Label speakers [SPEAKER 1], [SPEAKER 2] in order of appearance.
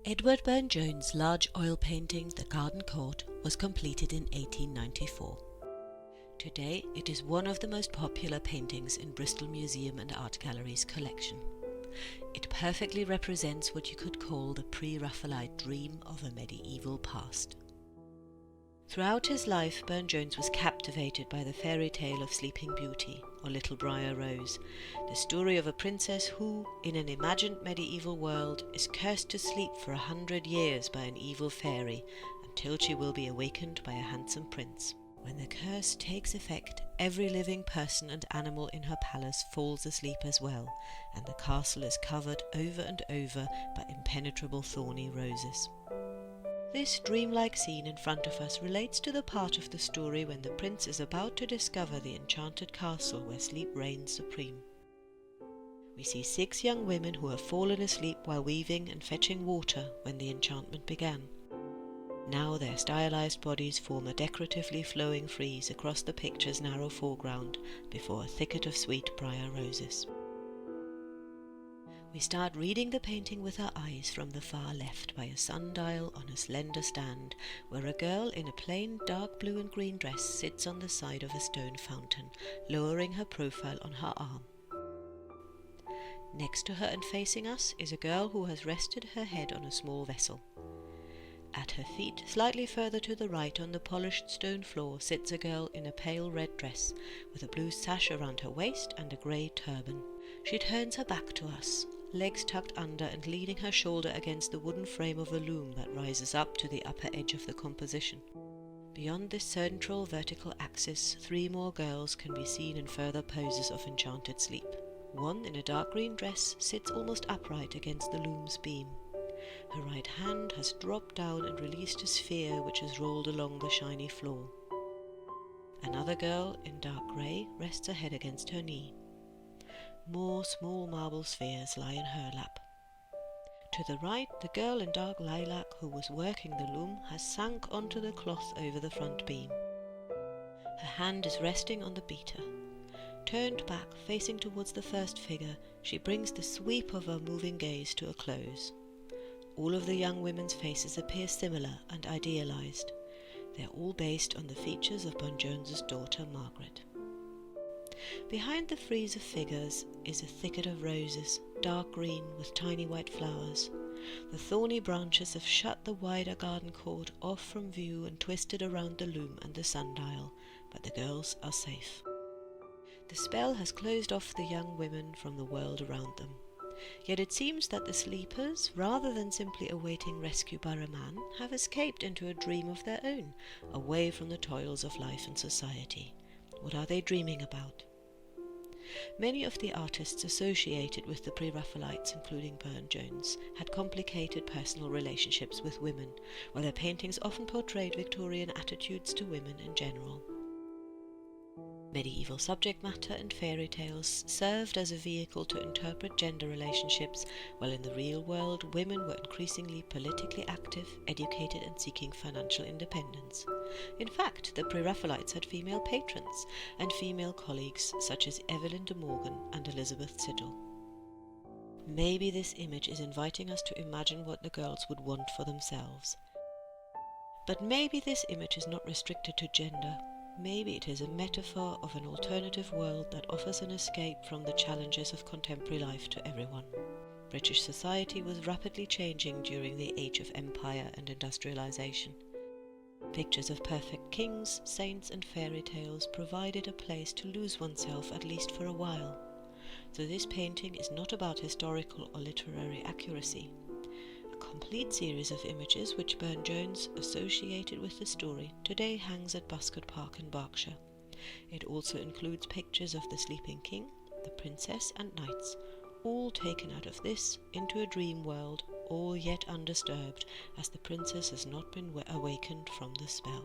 [SPEAKER 1] Edward Burne-Jones' large oil painting The Garden Court was completed in 1894. Today it is one of the most popular paintings in Bristol Museum and Art Gallery's collection. It perfectly represents what you could call the Pre-Raphaelite dream of a medieval past. Throughout his life, Burne-Jones was captivated by the fairy tale of Sleeping Beauty, or Little Briar Rose, the story of a princess who, in an imagined medieval world, is cursed to sleep for 100 years by an evil fairy until she will be awakened by a handsome prince. When the curse takes effect, every living person and animal in her palace falls asleep as well, and the castle is covered over and over by impenetrable thorny roses. This dreamlike scene in front of us relates to the part of the story when the prince is about to discover the enchanted castle where sleep reigns supreme. We see 6 young women who have fallen asleep while weaving and fetching water when the enchantment began. Now their stylized bodies form a decoratively flowing frieze across the picture's narrow foreground before a thicket of sweet briar roses. We start reading the painting with our eyes from the far left by a sundial on a slender stand where a girl in a plain dark blue and green dress sits on the side of a stone fountain, lowering her profile on her arm. Next to her and facing us is a girl who has rested her head on a small vessel. At her feet, slightly further to the right on the polished stone floor, sits a girl in a pale red dress with a blue sash around her waist and a grey turban. She turns her back to us, legs tucked under and leaning her shoulder against the wooden frame of a loom that rises up to the upper edge of the composition. Beyond this central vertical axis, 3 more girls can be seen in further poses of enchanted sleep. One in a dark green dress sits almost upright against the loom's beam. Her right hand has dropped down and released a sphere which has rolled along the shiny floor. Another girl in dark grey rests her head against her knee. More small marble spheres lie in her lap. To the right, the girl in dark lilac who was working the loom has sunk onto the cloth over the front beam. Her hand is resting on the beater. Turned back, facing towards the first figure, she brings the sweep of her moving gaze to a close. All of the young women's faces appear similar and idealized. They are all based on the features of Burne-Jones's daughter Margaret. Behind the frieze of figures is a thicket of roses, dark green with tiny white flowers. The thorny branches have shut the wider garden court off from view and twisted around the loom and the sundial, but the girls are safe. The spell has closed off the young women from the world around them. Yet it seems that the sleepers, rather than simply awaiting rescue by a man, have escaped into a dream of their own, away from the toils of life and society. What are they dreaming about? Many of the artists associated with the Pre-Raphaelites, including Burne-Jones, had complicated personal relationships with women, while their paintings often portrayed Victorian attitudes to women in general. Medieval subject matter and fairy tales served as a vehicle to interpret gender relationships, while in the real world women were increasingly politically active, educated and seeking financial independence. In fact, the Pre-Raphaelites had female patrons and female colleagues such as Evelyn de Morgan and Elizabeth Siddal. Maybe this image is inviting us to imagine what the girls would want for themselves. But maybe this image is not restricted to gender. Maybe it is a metaphor of an alternative world that offers an escape from the challenges of contemporary life to everyone. British society was rapidly changing during the age of empire and industrialization. Pictures of perfect kings, saints and fairy tales provided a place to lose oneself at least for a while. So this painting is not about historical or literary accuracy. A complete series of images which Burne-Jones associated with the story today hangs at Buscott Park in Berkshire. It also includes pictures of the sleeping king, the princess and knights, all taken out of this into a dream world, all yet undisturbed, as the princess has not been awakened from the spell.